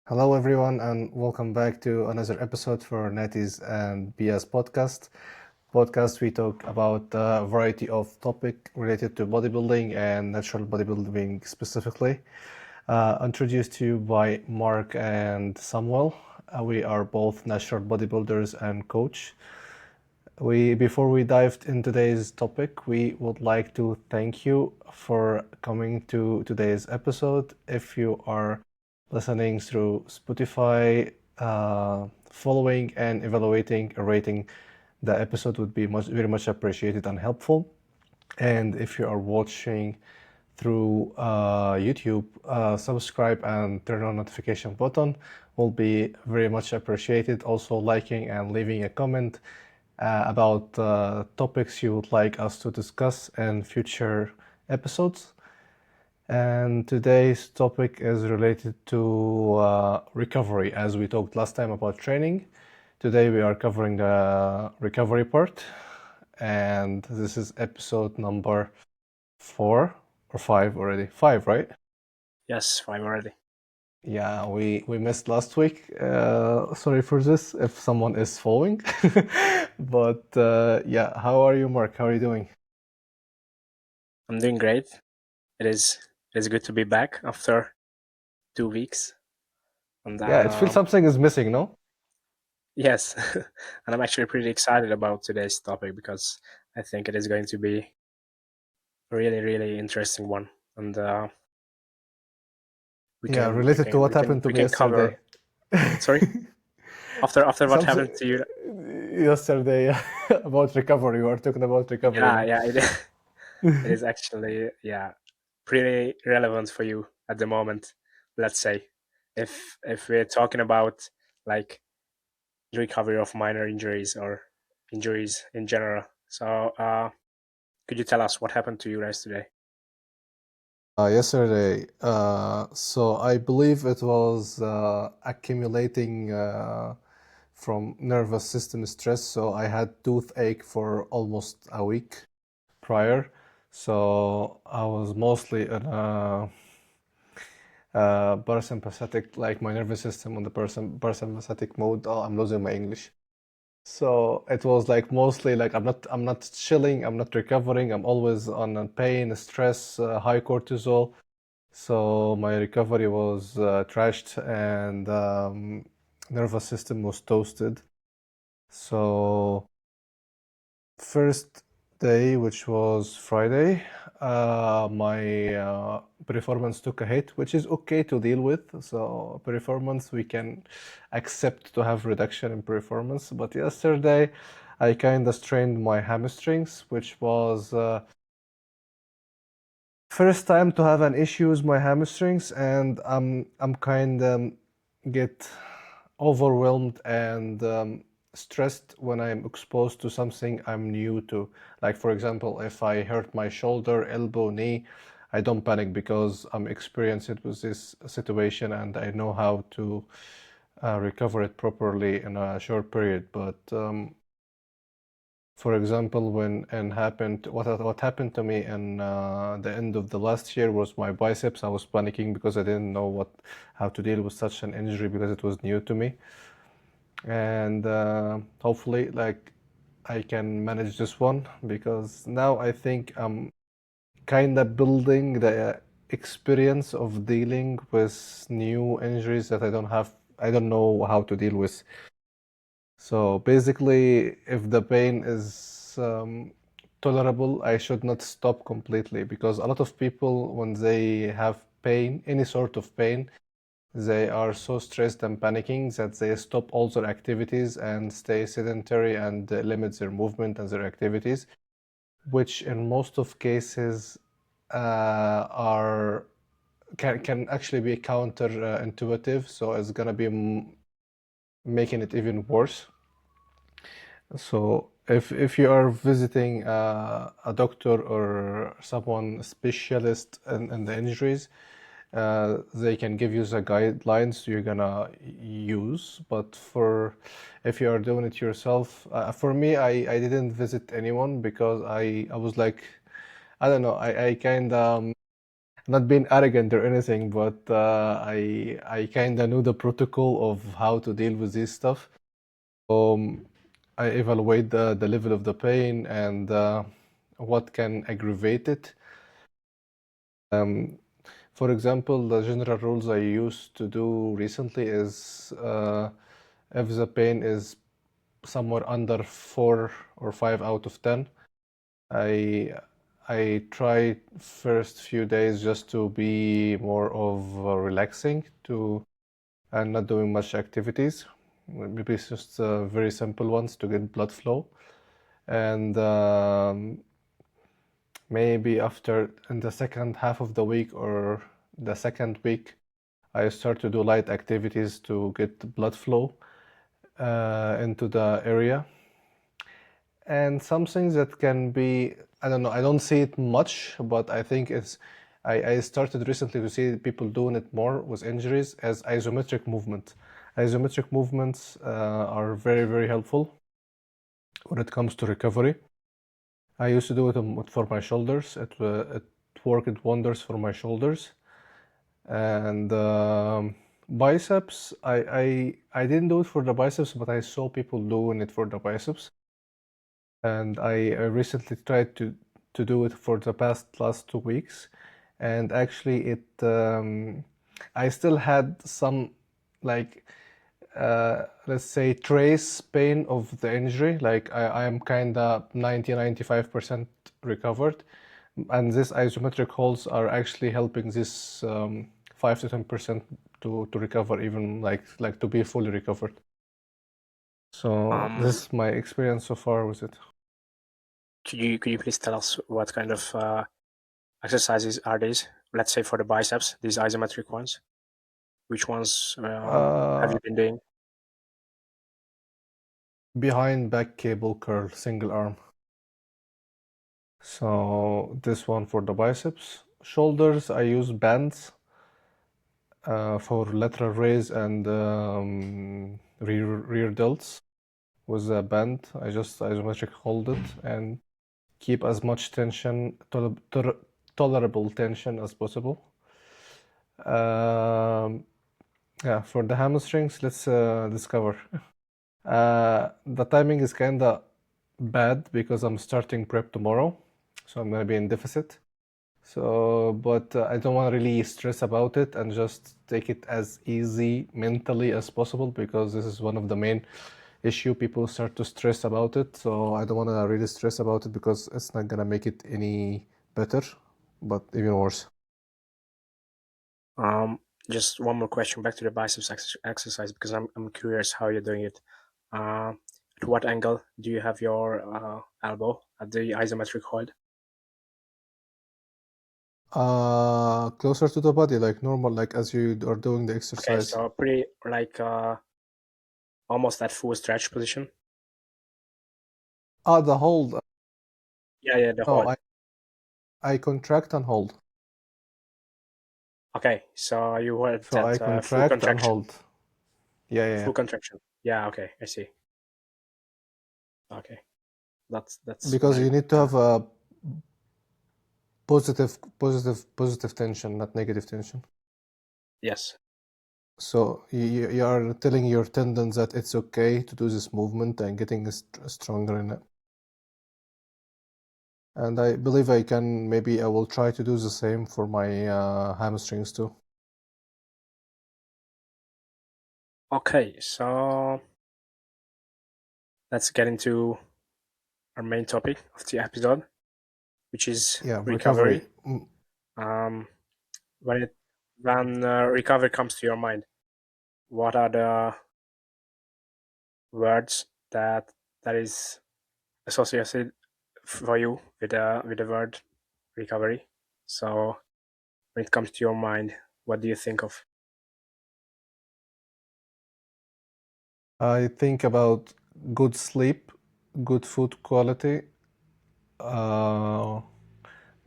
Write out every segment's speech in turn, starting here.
Hello, everyone, and welcome back to another episode for Natties&BS podcast. Podcast we talk about a variety of topic related to bodybuilding and natural bodybuilding specifically. Introduced to you by Mark and Samuel. We are both natural bodybuilders and coach. Before we dived in today's topic, we would like to thank you for coming to today's episode. If you are listening through Spotify, following and evaluating and rating the episode would be very much appreciated and helpful. And if you are watching through YouTube, subscribe and turn on notification button will be very much appreciated. Also liking and leaving a comment about topics you would like us to discuss in future episodes. And today's topic is related to recovery, as we talked last time about training. Today we are covering the recovery part, and this is episode number 4 or 5 already. 5, right? Yes, 5 already. Yeah, we missed last week. Sorry for this if someone is following. But yeah, how are you, Mark? How are you doing? I'm doing great. It is good to be back after 2 weeks. And Yeah, it feels something is missing, no? yes, and I'm actually pretty excited about today's topic because I think it is going to be a really, really interesting one. And Yeah, related to what happened to we me can yesterday. cover. Sorry, after what Something happened to you? yesterday about recovery. We were talking about recovery now. Yeah, it is actually pretty relevant for you at the moment. Let's say if we're talking about like recovery of minor injuries or injuries in general. So, could you tell us what happened to you guys today? Yesterday, so I believe it was accumulating from nervous system stress. So I had toothache for almost a week prior. So I was mostly in a parasympathetic, like my nervous system on the parasympathetic mode. Oh, I'm losing my English. So it was like mostly like I'm not chilling, I'm not recovering, I'm always on pain, stress, high cortisol. So my recovery was trashed and nervous system was toasted. So first day, which was Friday, my performance took a hit, which is okay to deal with. So performance, we can accept to have reduction in performance. But yesterday, I kind of strained my hamstrings, which was first time to have an issue with my hamstrings, and I'm kind of get overwhelmed and stressed when I'm exposed to something I'm new to. Like for example, if I hurt my shoulder, elbow, knee, I don't panic because I'm experienced with this situation and I know how to recover it properly in a short period. But for example, what happened to me in the end of the last year was my biceps. I was panicking because I didn't know how to deal with such an injury because it was new to me. And hopefully, like I can manage this one because now I think I'm kind of building the experience of dealing with new injuries that I don't know how to deal with. So basically, if the pain is tolerable, I should not stop completely because a lot of people, when they have pain, any sort of pain, they are so stressed and panicking that they stop all their activities and stay sedentary and limit their movement and their activities, which in most of cases are can actually be counterintuitive. So it's gonna be making it even worse. So if you are visiting a doctor or someone specialist in the injuries, they can give you the guidelines you're gonna use. But for if you are doing it yourself, for me, I didn't visit anyone because I was like, I don't know, I kind of not being arrogant or anything, but I kind of know the protocol of how to deal with this stuff. I evaluate the level of the pain and what can aggravate it. For example, the general rules I used to do recently is if the pain is somewhere under 4 or 5 out of 10, I I try first few days just to be more of relaxing to and not doing much activities. Maybe it's just very simple ones to get blood flow. And maybe after in the second half of the week or the second week, I start to do light activities to get blood flow into the area. And some things that can be, I don't know, I don't see it much, but I think I started recently to see people doing it more with injuries as isometric movement. Isometric movements are very, very helpful when it comes to recovery. I used to do it for my shoulders. It worked wonders for my shoulders. And biceps, I didn't do it for the biceps, but I saw people doing it for the biceps. And I recently tried to do it for the last 2 weeks, and actually I still had some like let's say trace pain of the injury. Like I am kind of 95% recovered, and this isometric holds are actually helping this 5 to 10% to recover, even like to be fully recovered. So this is my experience so far with it. Could you please tell us what kind of exercises are these? Let's say for the biceps, these isometric ones. Which ones have you been doing? Behind back cable curl, single arm. So this one for the biceps. Shoulders, I use bands for lateral raise and rear delts. With a band, I just isometric hold it and keep as much tension, tolerable tension as possible. Yeah, for the hamstrings, let's discover. The timing is kinda bad because I'm starting prep tomorrow, so I'm gonna be in deficit. So, but I don't want to really stress about it and just take it as easy mentally as possible, because this is one of the main issue people start to stress about it. So I don't want to really stress about it because it's not gonna make it any better, but even worse. Just one more question back to the biceps exercise, because I'm curious how you're doing it. At what angle do you have your elbow at the isometric hold? Closer to the body, like normal, like as you are doing the Okay, exercise. so pretty like almost at full stretch position. The hold. Yeah, the No, hold. I contract and hold. Okay, so you hold So I at full contract and contraction. hold. Yeah. Full contraction. Yeah, okay, I see. Okay, that's Because very you good. need to have a positive tension, not negative tension. Yes. So you are telling your tendons that it's okay to do this movement and getting stronger in it. And I believe maybe I will try to do the same for my hamstrings too. Okay, so let's get into our main topic of the episode, which is recovery. Um, when recovery comes to your mind, what are the words that is associated for you with the word recovery? So when it comes to your mind, what do you think of? I think about good sleep, good food quality,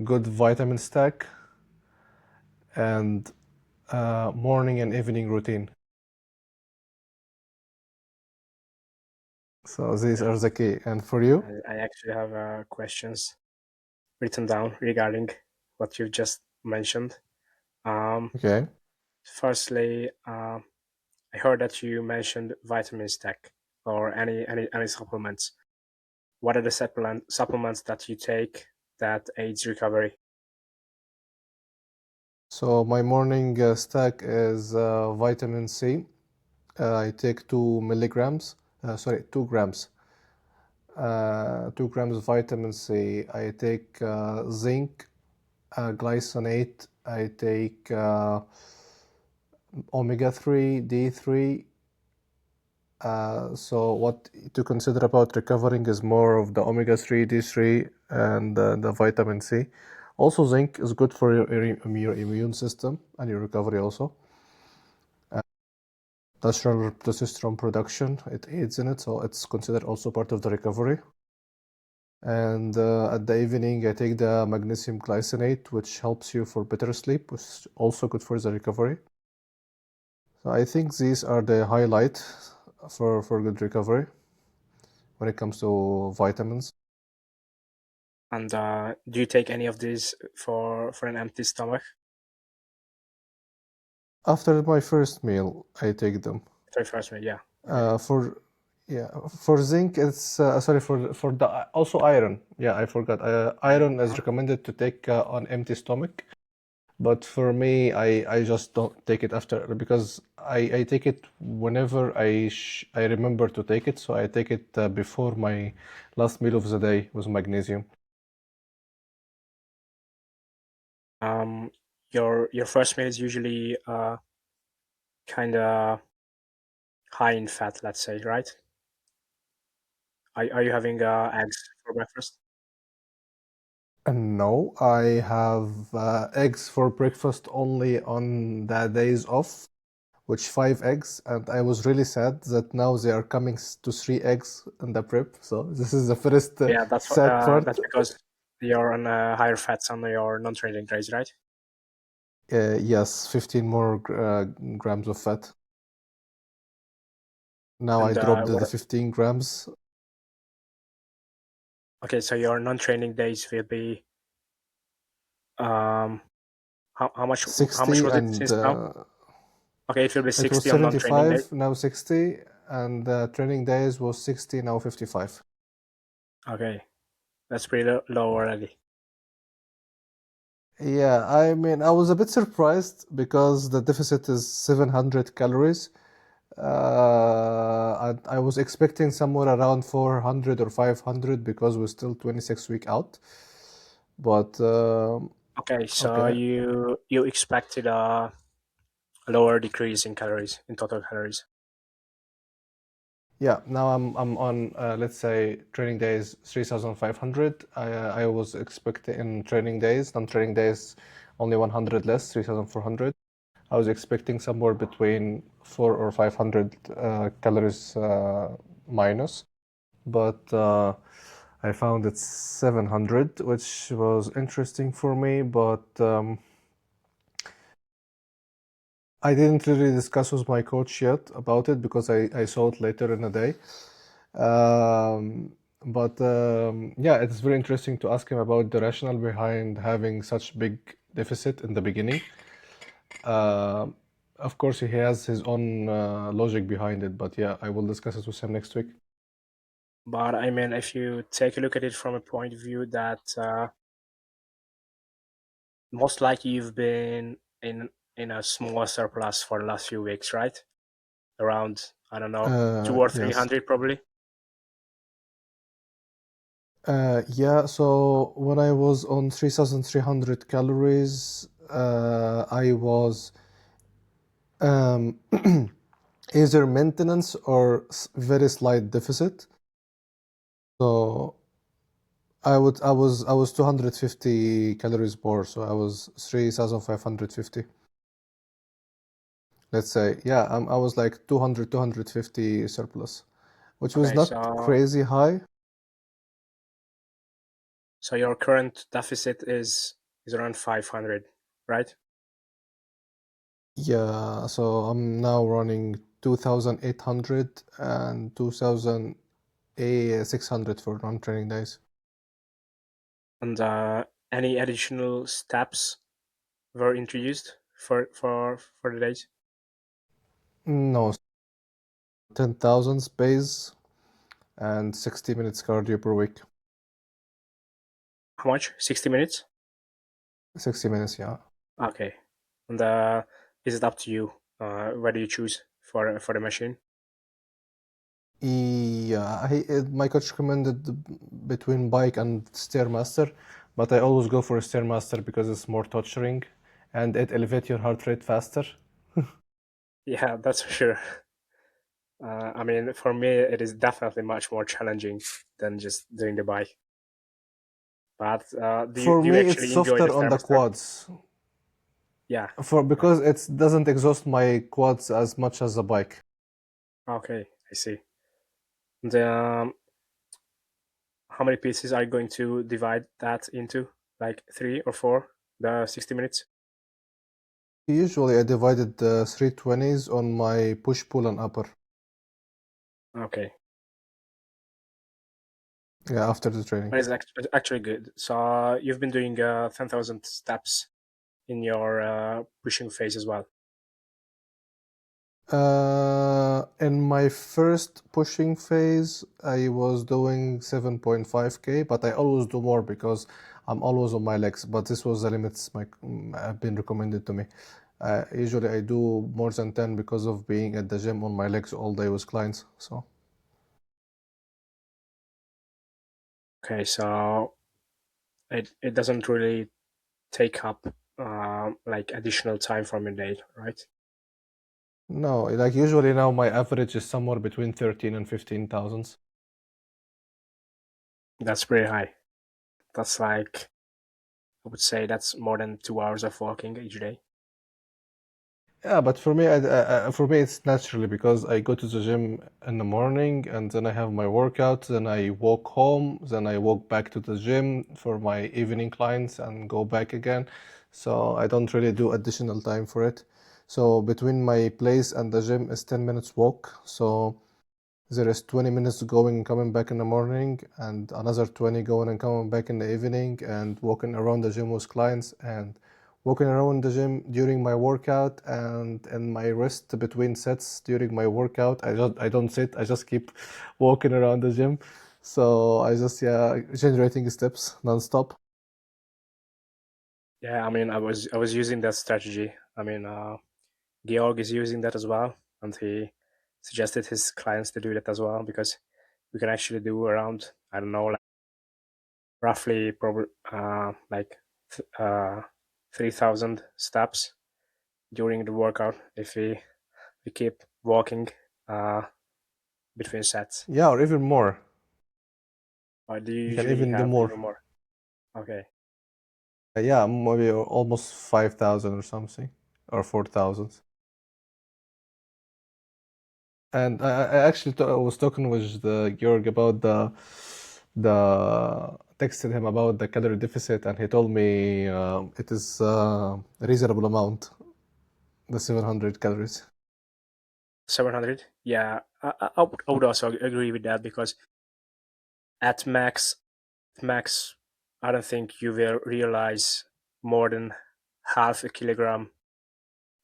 good vitamin stack, and morning and evening routine. So these are the key. And for you? I actually have questions written down regarding what you've just mentioned. Okay. Firstly, I heard that you mentioned vitamin stack or any supplements. What are the supplements that you take that aids recovery? So my morning stack is vitamin C. I take 2 milligrams. Sorry, 2 grams. 2 grams of vitamin C. I take zinc, glycinate. I take omega-3, D3. So what to consider about recovering is more of the omega-3, D3, and the vitamin C. Also, zinc is good for your immune system and your recovery also. Natural testosterone production, it aids in it, so it's considered also part of the recovery. And at the evening, I take the magnesium glycinate, which helps you for better sleep, which is also good for the recovery. So I think these are the highlight for good recovery when it comes to vitamins. And do you take any of these for an empty stomach? After my first meal, I take them. Very first one, yeah. For zinc, it's sorry for the also iron. Yeah, I forgot. Iron is recommended to take on empty stomach, but for me, I just don't take it after because I take it whenever I remember to take it. So I take it before my last meal of the day with magnesium. Your first meal is usually kind of high in fat, let's say, right? Are you having eggs for breakfast? No, I have eggs for breakfast only on the days off, which 5 eggs, and I was really sad that now they are coming to 3 eggs in the prep. So this is the first Yeah, sad part. that's because you're on higher fats on your non-training days, right? Yes, 15 more grams of fat. Now I And dropped the what? 15 grams. Okay, so your non-training days will be um how much 60 was it and since now? Okay, it will be it was 60 on non-training days. 75, now 60, and training days was 60, now 55. Okay, that's pretty low already. Yeah, I mean, I was a bit surprised because the deficit is 700 calories. I was expecting somewhere around 400 or 500 because we're still 26 week out. But Okay, so okay, you expected a lower decrease in calories, in total calories. yeah. Now I'm on let's say training days 3,500. I was expecting in training days, non-training days, only 100 less, 3,400. I was expecting somewhere between 400 or 500 calories minus, but I found it's 700, which was interesting for me. But I didn't really discuss with my coach yet about it because I saw it later in the day. But yeah, it's very interesting to ask him about the rationale behind having such big deficit in the beginning. Uh, of course, he has his own logic behind it, but yeah, I will discuss it with him next week. But I mean, if you take a look at it from a point of view that most likely you've been in a small surplus for the last few weeks, right? Around, I don't know, two or three Yes. hundred probably. Yeah, so when I was on 3,300 calories, I was um, either maintenance or very slight deficit. So I was 250 calories more, so I was 3,550. Let's say, yeah, I was like 200, 250 surplus, which was Okay, not crazy high. so your current deficit is around 500, right? Yeah, so I'm now running 2,800 and 2,600 for non-training days. And any additional steps were introduced for the days? No, 10,000 space and 60 minutes cardio per week. How much? 60 minutes? 60 minutes, yeah. Okay. And is it up to you? Where do you choose for the machine? Yeah, my coach recommended between bike and Stairmaster, but I always go for a Stairmaster because it's more torturing and it elevates your heart rate faster. Yeah, that's for sure. I mean, for me, it is definitely much more challenging than just doing the bike. But For do you me, it's actually enjoy the softer on the Stairmaster? quads Yeah. because it doesn't exhaust my quads as much as the bike. Okay, I see. The how many pieces are you going to divide that into? Like 3 or 4? The 60 minutes? Usually, I divided the 320s on my push, pull, and upper. Okay. Yeah, after the training. That is actually good. So you've been doing 10,000 steps in your pushing phase as well. In my first pushing phase, I was doing 7.5K, but I always do more because I'm always on my legs. But this was the limits have been recommended to me. Usually, I do more than 10 because of being at the gym on my legs all day with clients. So, Okay, so it doesn't really take up like additional time from your day, right? no, like usually now my average is somewhere between 13 and 15,000. That's pretty high. That's like, I would say that's more than 2 hours of walking each day. Yeah, but for me, it's naturally because I go to the gym in the morning and then I have my workout, then I walk home, then I walk back to the gym for my evening clients and go back again. So I don't really do additional time for it. So between my place and the gym is 10 minutes walk. So there is 20 minutes going and coming back in the morning, and another 20 going and coming back in the evening, and walking around the gym with clients, and walking around the gym during my workout, and in my rest between sets during my workout. I don't sit. I just keep walking around the gym. So I just generating steps non-stop. Yeah, I mean, I was using that strategy. I mean, Georg is using that as well, and he suggested his clients to do that as well because we can actually do around, I don't know, like roughly probably like 3,000 steps during the workout if we keep walking uh, between sets. Yeah, or even more. Or do you You can usually even do have more. even more? Okay. Yeah, maybe almost 5,000 or something, or 4,000. And I actually was talking with the Georg about the texted him about the calorie deficit, and he told me it is a reasonable amount, the 700 calories. 700? Yeah, I would also agree with that because at max, I don't think you will realize more than half a kilogram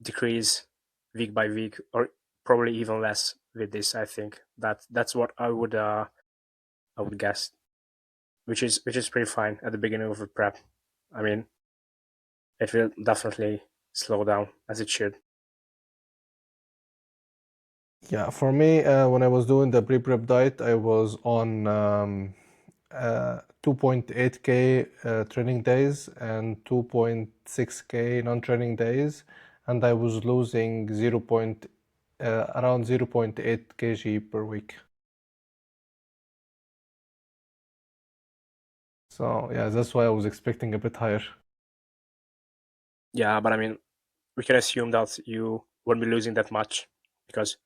decrease week by week, or probably even less with this. I think that's what I would guess, which is pretty fine at the beginning of a prep. I mean, it will definitely slow down as it should. Yeah, for me, when I was doing the pre-prep diet, I was on 2.8K training days and 2.6K non-training days, and I was losing around 0.8 kg per week. So yeah, that's why I was expecting a bit higher. Yeah, but I mean, we can assume that you won't be losing that much because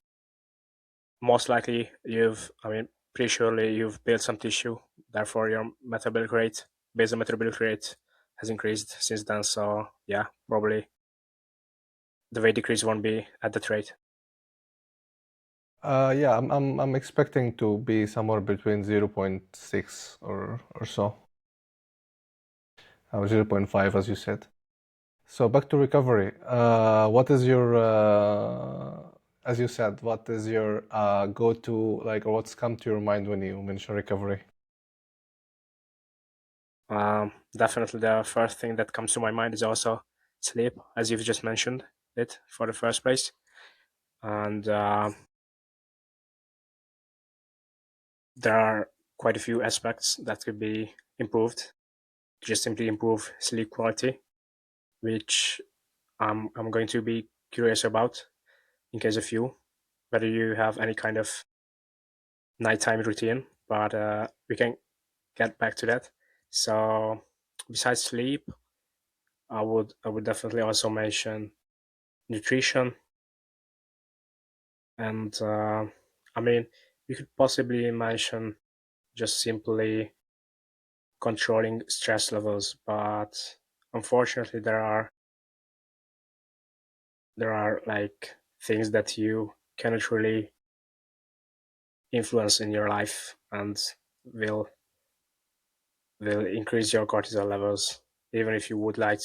most likely I mean, pretty surely you've built some tissue. Therefore, your metabolic rate, basal metabolic rate, has increased since then. So yeah, probably the weight decrease won't be at that rate. Yeah, I'm expecting to be somewhere between 0.6 or so, or 0.5 as you said. So back to recovery. What is your, as you said, what is your go-to, like, or what's come to your mind when you mention recovery? Definitely the first thing that comes to my mind is also sleep, as you've just mentioned it for the first place. And there are quite a few aspects that could be improved, just simply improve sleep quality, which I'm going to be curious about in case of you, whether you have any kind of nighttime routine, but we can get back to that. So besides sleep, I would definitely also mention nutrition, and I mean, you could possibly mention just simply controlling stress levels, but unfortunately there are like things that you cannot really influence in your life and will will increase your cortisol levels even if you would like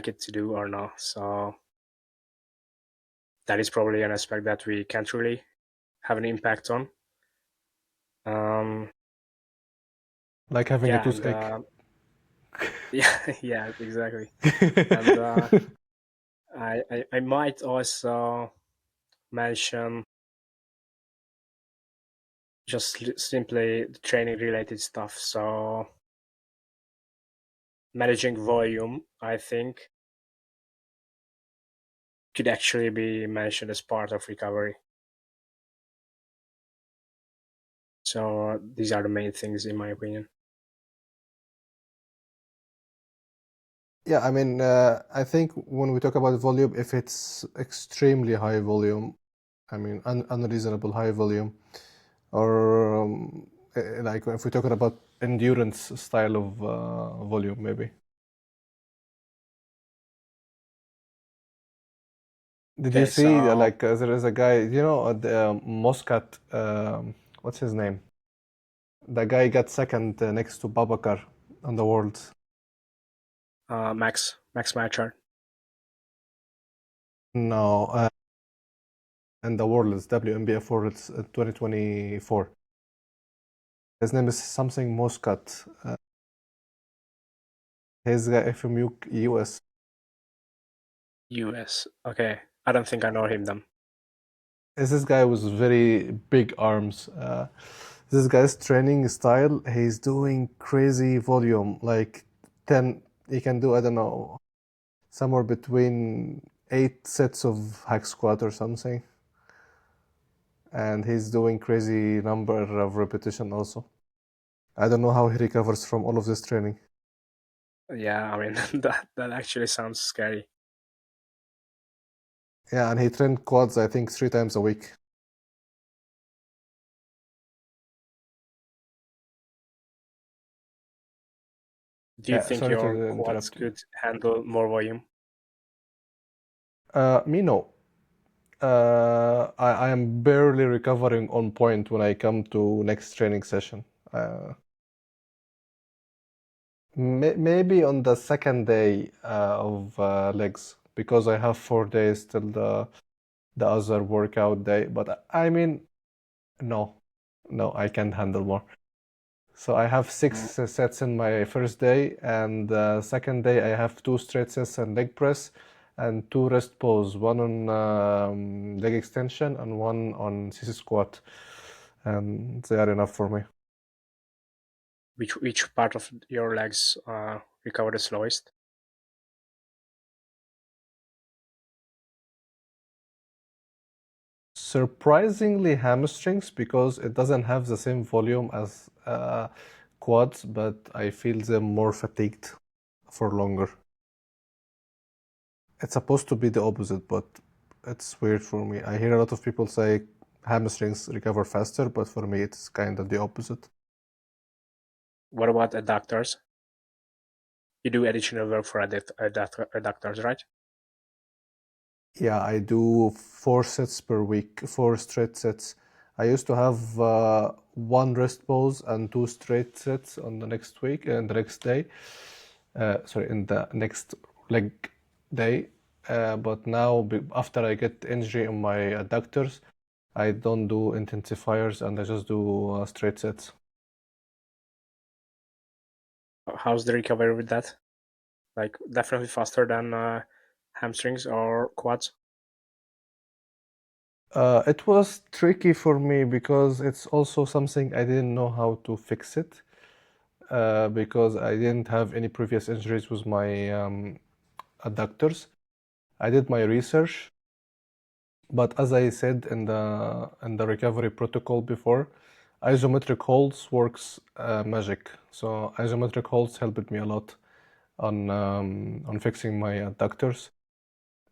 it to do or not. So that is probably an aspect that we can't really have an impact on. Um, Like having a yeah, and toothache. yeah, yeah, exactly. And I might also mention just simply the training related stuff. So managing volume, I think, could actually be mentioned as part of recovery. So these are the main things in my opinion. Yeah, I mean, I think when we talk about volume, if it's extremely high volume, I mean, unreasonable high volume, or like if we're talking about endurance style of volume, maybe. Did you Okay, see, so like, there is a guy, the Muscat, what's his name? The guy got second next to Babakar on the world. Max Matchard. No, and the world is WNBF Worlds 2024. His name is something Muscat. He's guy from US. US. Okay, I don't think I know him then. This guy with very big arms. This guy's training style, he's doing crazy volume, like 10, he can do, I don't know, somewhere between 8 sets of hack squat or something. And he's doing crazy number of repetition also. I don't know how he recovers from all of this training. Yeah, I mean that actually sounds scary. Yeah, and he trained quads, I think, 3 times a week. Do you think Sorry to your quads interrupt you. could handle more volume? Me, no. I am barely recovering on point when I come to next training session. Uh, Maybe on the second day of legs, because I have 4 days till the other workout day. But I mean, no, no, I can't handle more. So I have Mm, 6 sets in my first day, and second day I have 2 straight sets and leg press, and 2 rest pulls, one on leg extension and one on CC squat, and they are enough for me. which part of your legs recover the slowest? Surprisingly hamstrings, because it doesn't have the same volume as quads, but I feel them more fatigued for longer. It's supposed to be the opposite, but it's weird for me. I hear a lot of people say hamstrings recover faster, but for me it's kind of the opposite. What about adductors? You do additional work for adductors, right? Yeah, I do 4 sets per week, 4 straight sets. I used to have one rest pause and 2 straight sets on the next week and the next day. Sorry, in the next leg day. But now, after I get injury on my adductors, I don't do intensifiers and I just do straight sets. How's the recovery with that? Like definitely faster than hamstrings or quads? It was tricky for me because it's also something I didn't know how to fix it. Because I didn't have any previous injuries with my adductors. I did my research, but as I said in the recovery protocol before, isometric holds works magic. So isometric holds helped me a lot on fixing my adductors.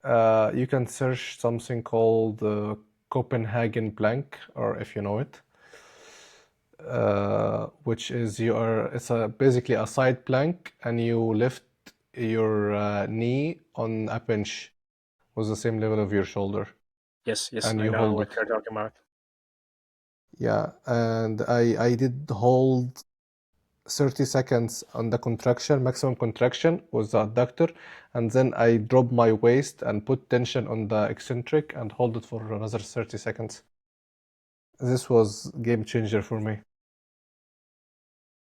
You can search something called Copenhagen plank, or if you know it, which is it's basically a side plank, and you lift your knee on a pinch with the same level of your shoulder, Yes, and I you know hold what it. you're talking about. Yeah, and I did hold 30 seconds on the contraction, maximum contraction with the adductor, and then I drop my waist and put tension on the eccentric and hold it for another 30 seconds. This was game changer for me.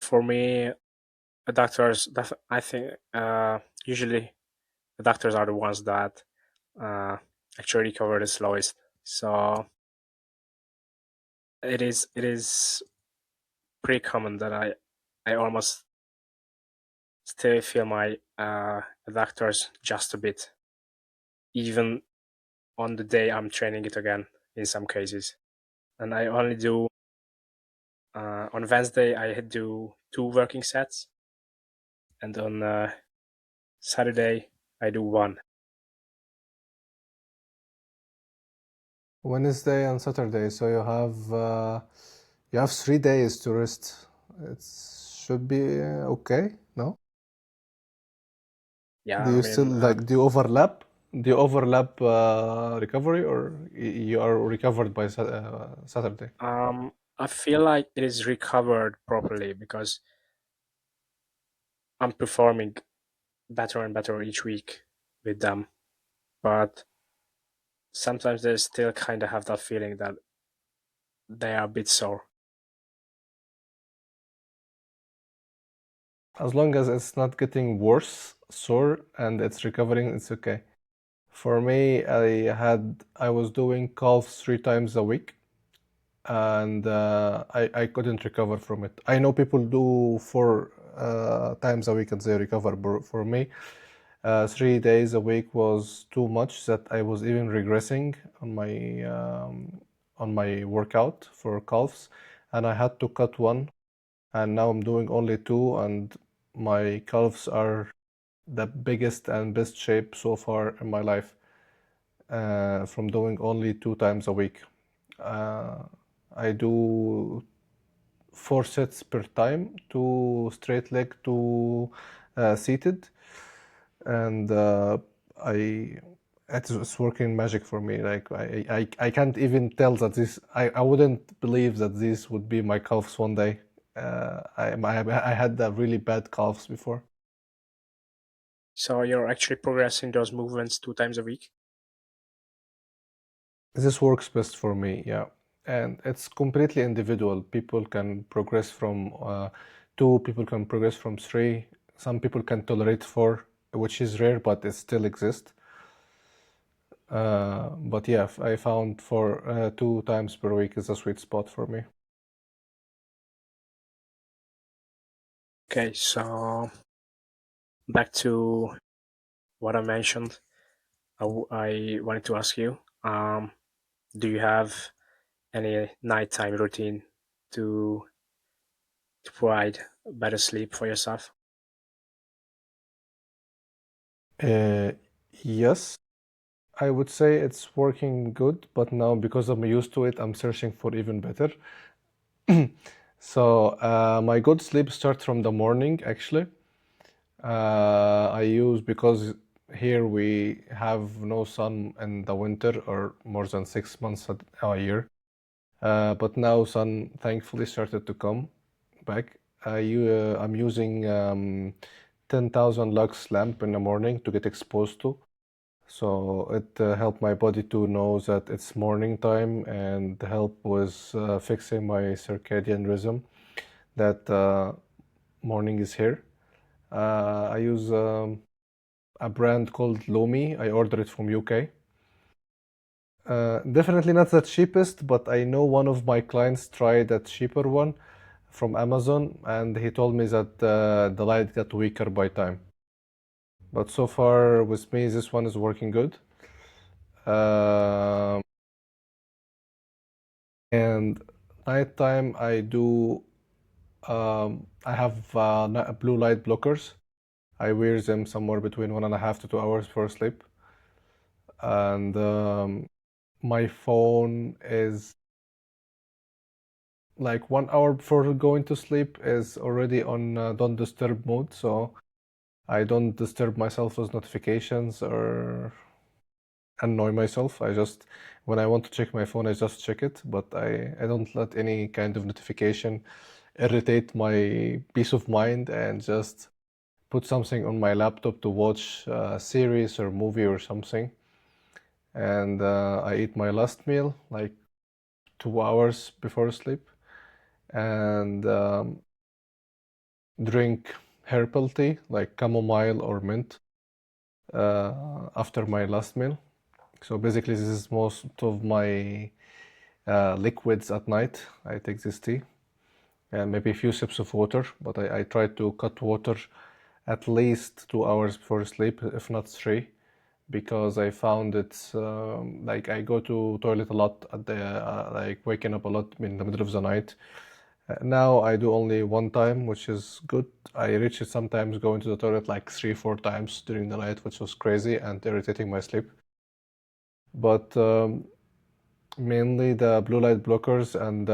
For me, adductors, I think usually adductors are the ones that uh, actually recover the slowest. So it is pretty common that I almost still feel my adductors just a bit, even on the day I'm training it again in some cases. And I only do on Wednesday I do 2 working sets, and on Saturday I do 1. Wednesday and Saturday, so you have 3 days to rest. It should be okay, no? Yeah, Do I you still mean, do you overlap? Do you overlap recovery, or you are recovered by Saturday? I feel like it is recovered properly because I'm performing better and better each week with them. But sometimes they still kind of have that feeling that they are a bit sore. As long as it's not getting worse, sore, and it's recovering, it's okay. For me, I was doing calves 3 times a week, and I couldn't recover from it. I know people do 4 times a week and they recover. But for me, 3 days a week was too much. That I was even regressing on my workout for calves, and I had to cut one. And now I'm doing only two, and my calves are the biggest and best shape so far in my life, from doing only 2 times a week. Uh, I do 4 sets per time, two straight leg, two seated, and I it's working magic for me. Like I can't even tell that I wouldn't believe that this would be my calves one day. I had really bad calves before. So you're actually progressing those movements 2 times a week. This works best for me, yeah. And it's completely individual. People can progress from two, people can progress from three. Some people can tolerate four, which is rare, but it still exists. But yeah, I found for 2 times per week is a sweet spot for me. Okay, so back to what I mentioned. I wanted to ask you, do you have any nighttime routine to provide better sleep for yourself? Uh, yes, I would say it's working good, but now because I'm used to it, I'm searching for even better. So my good sleep starts from the morning, actually. I use because here we have no sun in the winter or more than 6 months a year. But now sun thankfully started to come back. I'm using 10,000 lux lamp in the morning to get exposed to. So it helped my body to know that it's morning time and help with fixing my circadian rhythm that morning is here. I use a brand called Lomi. I ordered it from UK. Definitely not the cheapest, but I know one of my clients tried that cheaper one from Amazon, and he told me that the light got weaker by time. But so far with me, this one is working good. And nighttime, I have blue light blockers. I wear them somewhere between 1.5 to 2 hours before sleep. And my phone is like 1 hour before going to sleep is already on don't disturb mode, so I don't disturb myself with notifications or annoy myself. I just, when I want to check my phone, I just check it, but I don't let any kind of notification irritate my peace of mind and just put something on my laptop to watch a series or movie or something. And I eat my last meal like 2 hours before sleep and drink herbal tea like chamomile or mint after my last meal. So basically, this is most of my liquids at night. I take this tea and maybe a few sips of water, but I try to cut water at least 2 hours before sleep, if not three, because I found it's like I go to toilet a lot at the like waking up a lot in the middle of the night. Now I do only one time, which is good. I reach it sometimes going to the toilet like 3, 4 times during the night, which was crazy and irritating my sleep. But mainly the blue light blockers and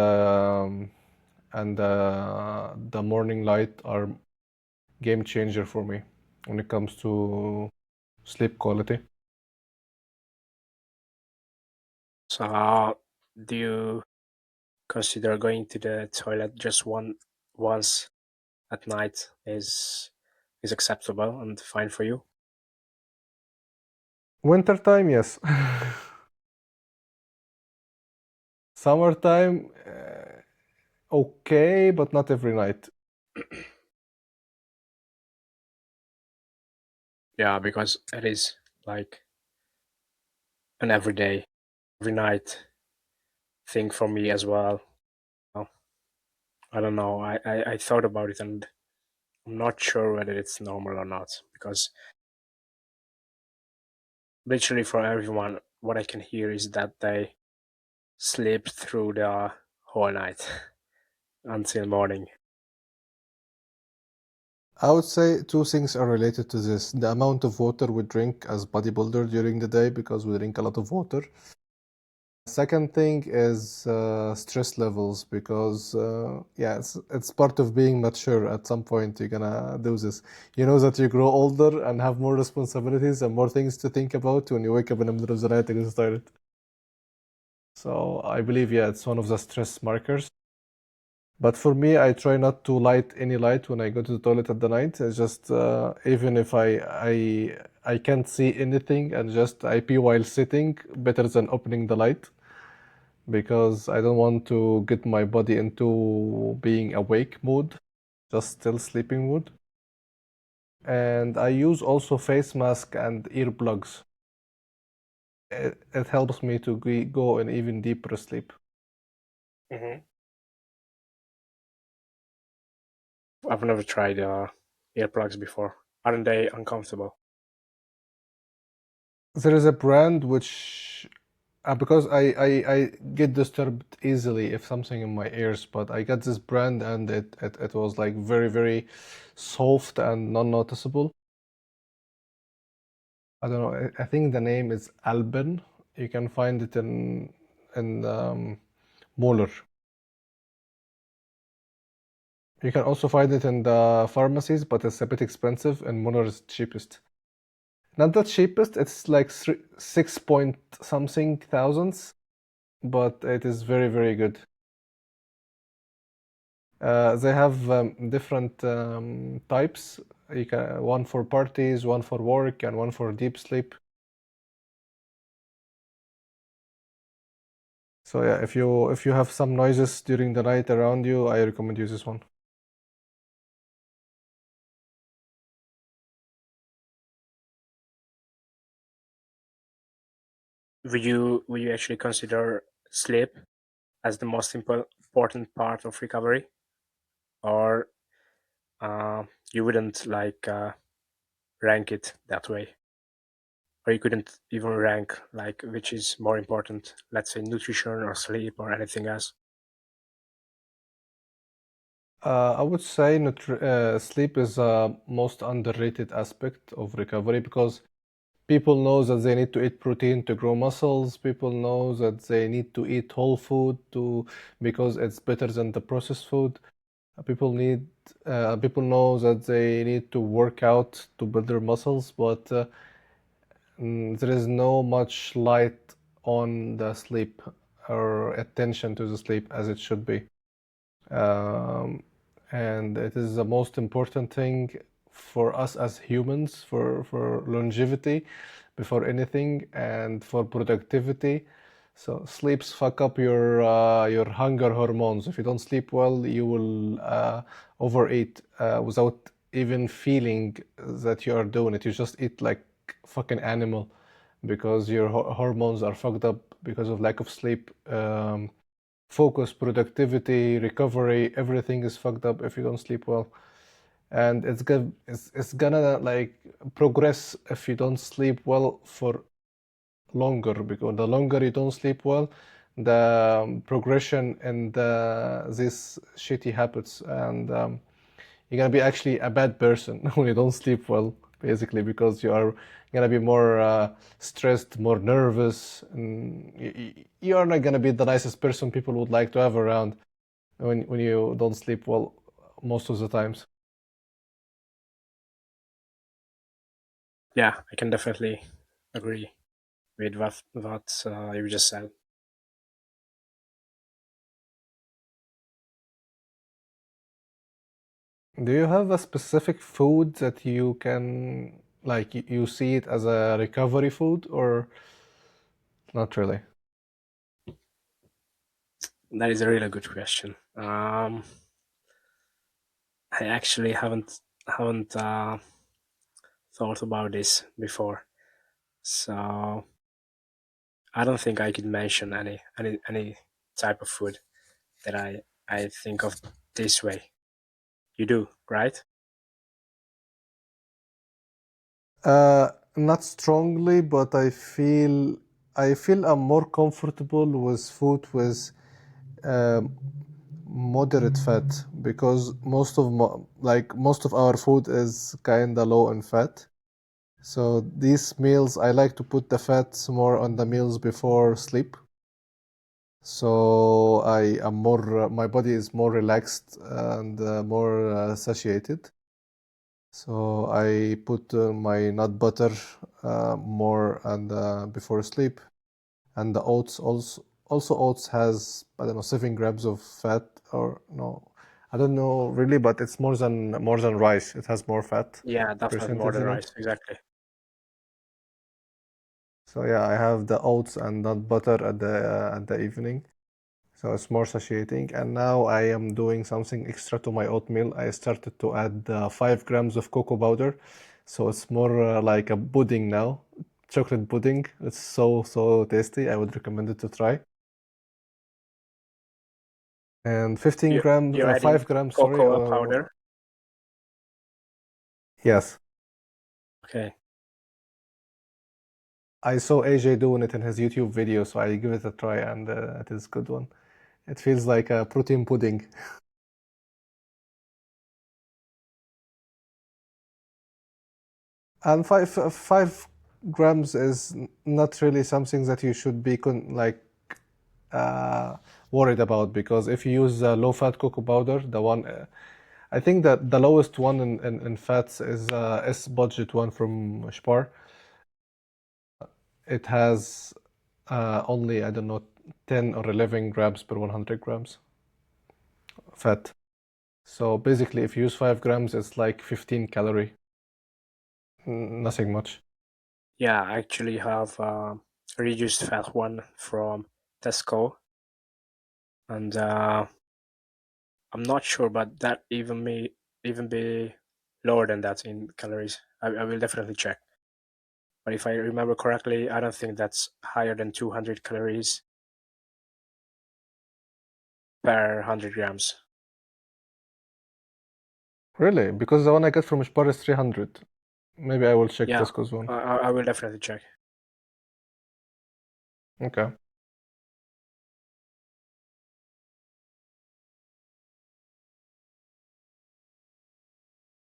the morning light are game changer for me when it comes to sleep quality. So, do you consider going to the toilet just once at night is acceptable and fine for you? Wintertime, yes. Summertime, okay, but not every night. Yeah, because it is like an every night thing for me as well. Well, I don't know. I thought about it and I'm not sure whether it's normal or not because literally for everyone, what I can hear is that they sleep through the whole night until morning. I would say two things are related to this. The amount of water we drink as bodybuilder during the day because we drink a lot of water. Second thing is stress levels because yeah, it's part of being mature. At some point, you're gonna do this. You know that you grow older and have more responsibilities and more things to think about when you wake up in the middle of the night and go to the toilet. So I believe, yeah, it's one of the stress markers. But for me, I try not to light any light when I go to the toilet at the night. It's just even if I can't see anything and just I pee while sitting, better than opening the light because I don't want to get my body into being awake mode, just still sleeping mode. And I use also face mask and earplugs. It helps me to go in even deeper sleep. Mm-hmm. I've never tried earplugs before. Aren't they uncomfortable? There is a brand which, because I get disturbed easily if something in my ears, but I got this brand and it was like very, very soft and non-noticeable. I don't know. I think the name is Alban. You can find it in Molar. You can also find it in the pharmacies, but it's a bit expensive, and Molar is cheapest. Not the cheapest. It's like 6 point something thousands, but it is very, very good. They have different types. You can one for parties, one for work, and one for deep sleep. So yeah, if you have some noises during the night around you, I recommend use this one. Would you actually consider sleep as the most important part of recovery, or you wouldn't like rank it that way, or you couldn't even rank like which is more important, let's say nutrition or sleep or anything else? I would say sleep is a most underrated aspect of recovery because people know that they need to eat protein to grow muscles. People know that they need to eat whole food to because it's better than the processed food. People need people know that they need to work out to build their muscles, but there is no much light on the sleep or attention to the sleep as it should be. Um, and it is the most important thing for us as humans for longevity before anything and for productivity. So sleeps fuck up your hunger hormones. If you don't sleep well, you will overeat without even feeling that you are doing it. You just eat like fucking animal because your hormones are fucked up because of lack of sleep. Focus, productivity, recovery, everything is fucked up if you don't sleep well. And it's gonna like progress if you don't sleep well for longer, because the longer you don't sleep well, the progression and these shitty habits, and you're gonna be actually a bad person when you don't sleep well, basically, because you are gonna be more stressed, more nervous, and you are not gonna be the nicest person people would like to have around when you don't sleep well most of the times. Yeah, I can definitely agree with what you just said. Do you have a specific food that you can like you see it as a recovery food or not really? That is a really good question. I actually haven't thought about this before, so I don't think I could mention any type of food that I think of this way. You do, right? Not strongly, but I feel I'm more comfortable with food with um, moderate fat because most of our food is kinda low in fat. So these meals, I like to put the fats more on the meals before sleep. So I am my body is more relaxed and more satiated. So I put my nut butter more and before sleep, and the oats also oats has, I don't know, 7 grams of fat, or no, I don't know really, but it's more than rice. It has more fat Yeah, definitely more percentage than in rice. it. Exactly. So yeah, I have the oats and nut butter at the evening. So it's more satiating. And now I am doing something extra to my oatmeal. I started to add 5 grams of cocoa powder. So it's more like a pudding now, chocolate pudding. It's so tasty. I would recommend it to try. And 15 You grams, you're adding 5 grams, sorry. cocoa powder. Yes. Okay. I saw AJ doing it in his YouTube video, so I give it a try, and it is a good one. It feels like a protein pudding. And 5 grams is not really something that you should be uh, worried about, because if you use low-fat cocoa powder, the one I think that the lowest one in fats is S budget one from Spar. It has only, I don't know, 10 or 11 grams per 100 grams fat. So basically, if you use 5 grams, it's like 15 calorie. Nothing much. Yeah, I actually have reduced fat one from Tesco. and I'm not sure, but that even be lower than that in calories. I will definitely check. But if I remember correctly, I don't think that's higher than 200 calories per 100 grams. Really? Because the one I get from Spar is 300. Maybe I will check Yeah, Tesco's one. I will definitely check. Okay.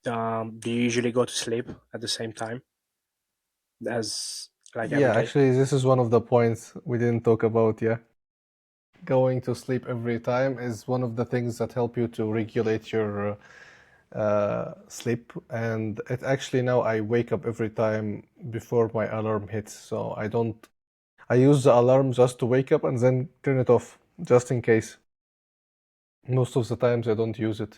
Do you usually go to sleep at the same time as like every Yeah, day? actually, this is one of the points we didn't talk about. Yeah, going to sleep every time is one of the things that help you to regulate your sleep. And it actually now I wake up every time before my alarm hits, so I don't. I use the alarm just to wake up and then turn it off, just in case. Most of the times I don't use it.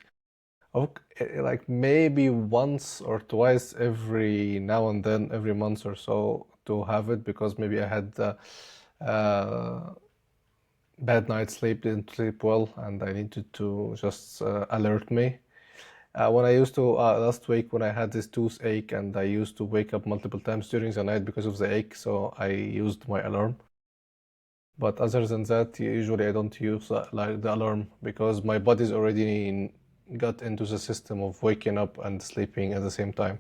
Like maybe once or twice every now and then, every month or so, to have it because maybe I had uh, bad night's sleep, didn't sleep well, and I needed to just alert me. When I used to last week when I had this toothache and I used to wake up multiple times during the night because of the ache, so I used my alarm. But other than that, usually I don't use like the alarm because my body's already got into the system of waking up and sleeping at the same time.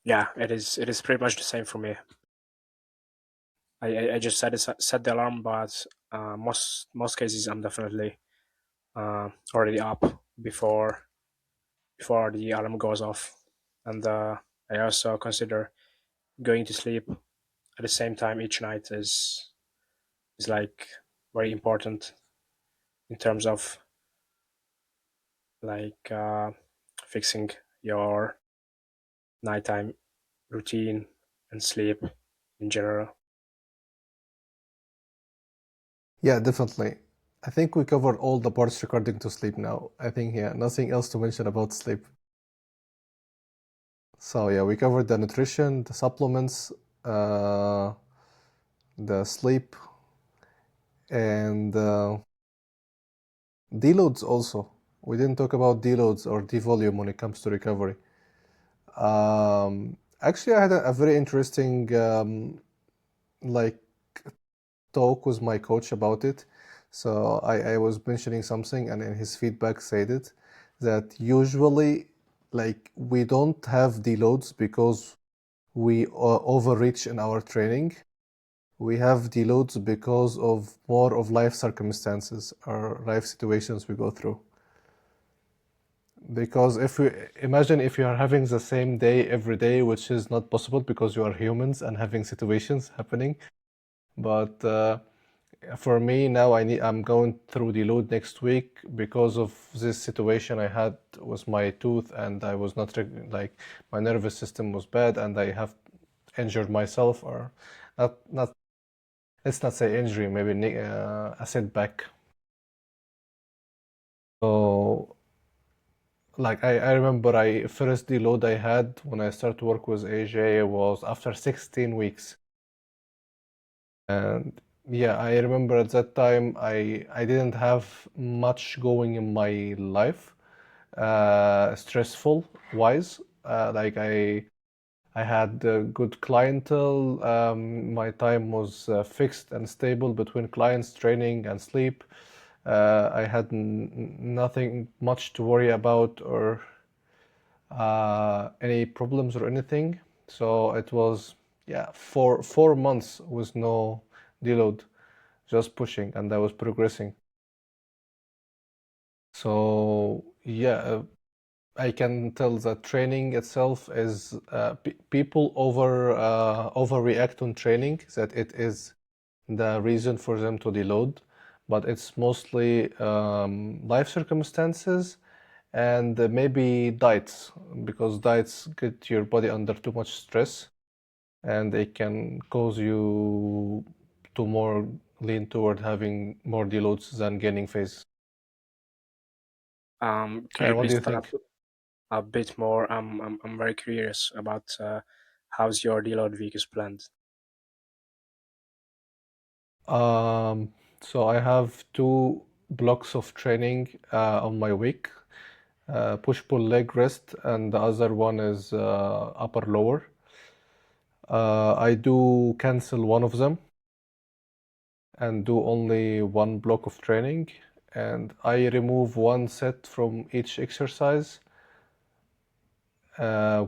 Yeah, it is. It is pretty much the same for me. I just set the alarm, but most cases I'm definitely already up before before the alarm goes off, and I also consider going to sleep at the same time each night is like very important in terms of like fixing your nighttime routine and sleep in general. Yeah, definitely. I think we covered all the parts regarding to sleep now. I think, yeah, nothing else to mention about sleep. So, yeah, we covered the nutrition, the supplements, uh, the sleep, and deloads also. We didn't talk about deloads or devolume when it comes to recovery. Actually, I had a very interesting like talk with my coach about it. So I was mentioning something, and in his feedback said it that usually like we don't have deloads because we overreach in our training. We have deloads because of more of life circumstances or life situations we go through. Because if we imagine if you are having the same day every day, which is not possible because you are humans and having situations happening. But for me now, I'm going through the load next week because of this situation I had with my tooth, and I was not like my nervous system was bad, and I have injured myself, or not. Let's not say injury, maybe a setback. So like I remember I first deload I had when I started to work with AJ was after 16 weeks. And yeah, I remember at that time I didn't have much going in my life, stressful wise. Like I had good clientele. My time was fixed and stable between clients, training, and sleep. I had nothing much to worry about or any problems or anything. So it was, yeah, 4 months with no deload, just pushing, and I was progressing. So yeah, I can tell that training itself is people overreact on training, that it is the reason for them to deload, but it's mostly life circumstances and maybe diets, because diets get your body under too much stress and they can cause you to more lean toward having more deloads than gaining phase. Could you And what do please you tell us think? a bit more? I'm very curious about how's your deload week is planned. So I have two blocks of training on my week. Push pull leg rest, and the other one is upper lower. I do cancel one of them and do only one block of training, and I remove one set from each exercise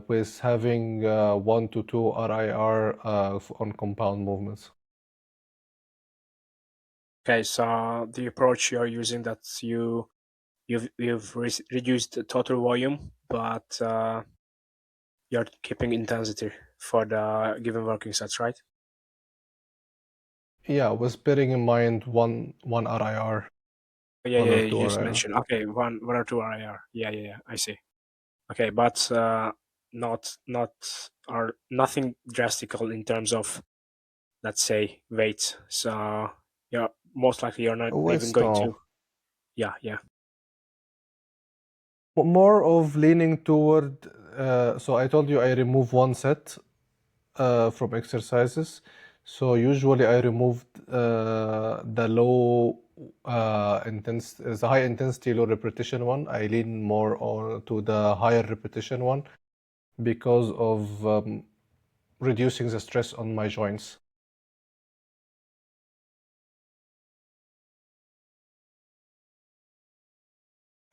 with having 1 to 2 RIR on compound movements. Okay, so the approach you're using, that you've reduced the total volume, but you're keeping intensity for the given working sets, right? Yeah, with bearing in mind one RIR, Yeah, one yeah, or yeah, two you just RIR. mentioned. Okay, one or two RIR. Yeah, yeah, yeah, I see. Okay, but not or nothing drastical in terms of, let's say, weight. So yeah, most likely you're not even West going to. no. Yeah, yeah. More of leaning toward. So I told you I remove one set from exercises. So usually I removed the the high intensity, low repetition one. I lean more on to the higher repetition one because of reducing the stress on my joints.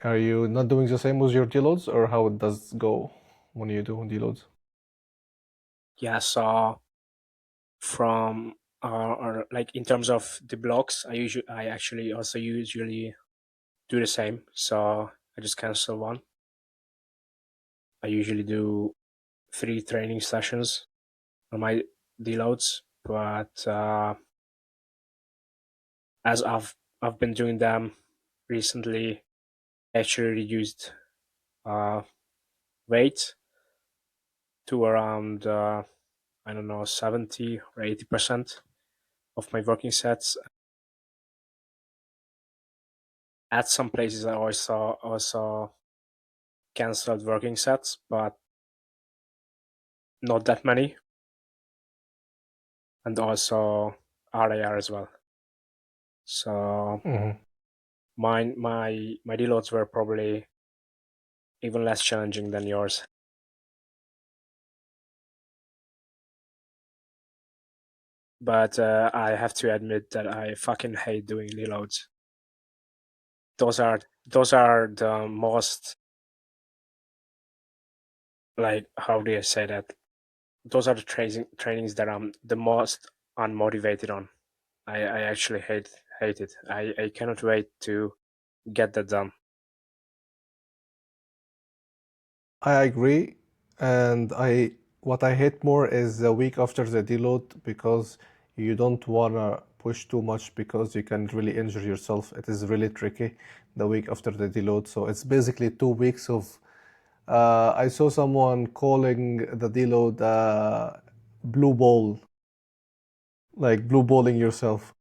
Are you not doing the same with your deloads, or how it does go when you do deloads? Yeah, so from or like in terms of the blocks, I actually also usually do the same. So I just cancel one. I usually do 3 training sessions on my deloads, but as I've been doing them recently, I actually reduced uh, weight to around I don't know, 70 or 80% of my working sets. At some places, I also canceled working sets, but not that many, and also RAR as well. So Mhm. my deloads were probably even less challenging than yours. But I have to admit that I fucking hate doing deloads. Those are the most, like, how do you say that? Those are the trainings that I'm the most unmotivated on. I actually hate it. I cannot wait to get that done. I agree, and I what I hate more is the week after the deload because you don't wanna push too much because you can really injure yourself. It is really tricky the week after the deload. So it's basically 2 weeks of. I saw someone calling the deload blue ball, like blue balling yourself.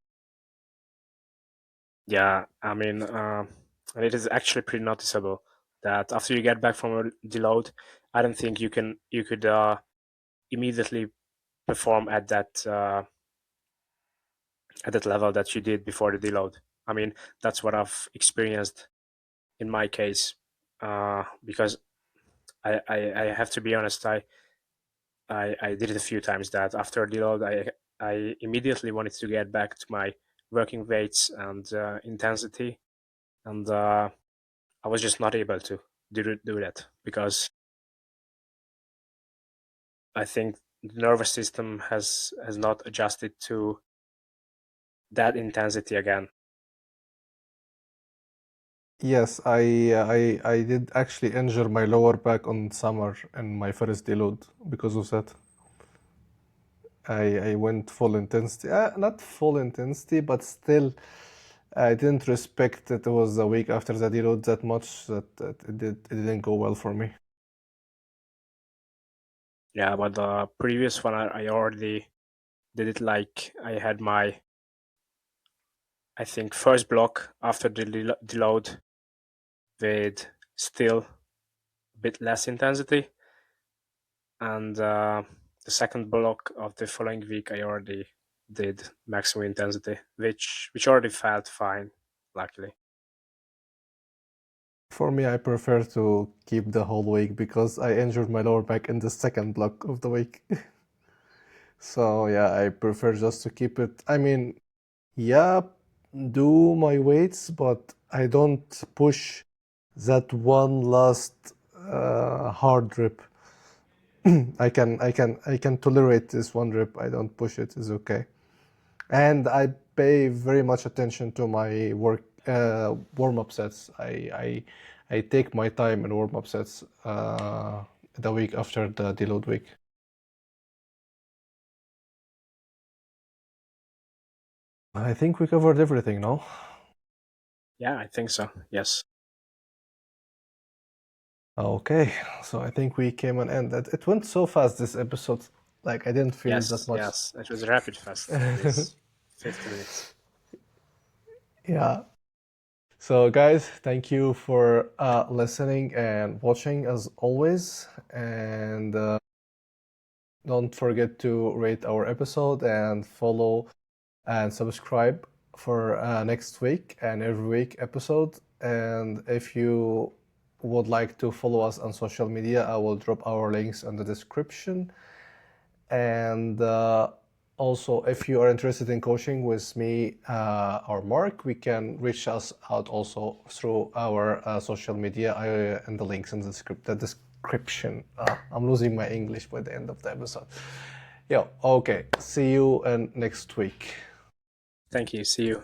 Yeah, I mean, and it is actually pretty noticeable that after you get back from a deload, I don't think you could immediately perform at that level that you did before the deload. I mean, that's what I've experienced in my case, because I have to be honest, I did it a few times that after a deload, I immediately wanted to get back to my working weights and intensity, and I was just not able to do that because I think the nervous system has not adjusted to that intensity again. Yes, I did actually injure my lower back on summer in my first deload because of that. I went full intensity, not full intensity, but still, I didn't respect that it was a week after the deload that much that it didn't go well for me. Yeah, but the previous one, I already did it. Like, I had my, I think, first block after the deload with still a bit less intensity, and the second block of the following week I already did maximum intensity, which already felt fine, luckily. For me, I prefer to keep the whole week because I injured my lower back in the second block of the week. So yeah, I prefer just to keep it. I mean, yeah, do my weights, but I don't push that one last hard rip. I can tolerate this one rip. I don't push it. It's okay. And I pay very much attention to my warm-up sets. I take my time in warm-up sets the week after the deload week. I think we covered everything, no? Yeah, I think so. Yes. Okay, so I think we came an end. It went so fast this episode. Like I didn't feel that Yes. much. Yes. It was rapid fast. This 50 minutes. Yeah. So guys, thank you for listening and watching as always. And don't forget to rate our episode and follow and subscribe for next week and every week episode. And if you would like to follow us on social media, I will drop our links in the description. And also, if you are interested in coaching with me or Mark, we can reach us out also through our social media and the links in the description. I'm losing my English by the end of the episode. Yeah, okay. See you next week. Thank you. See you.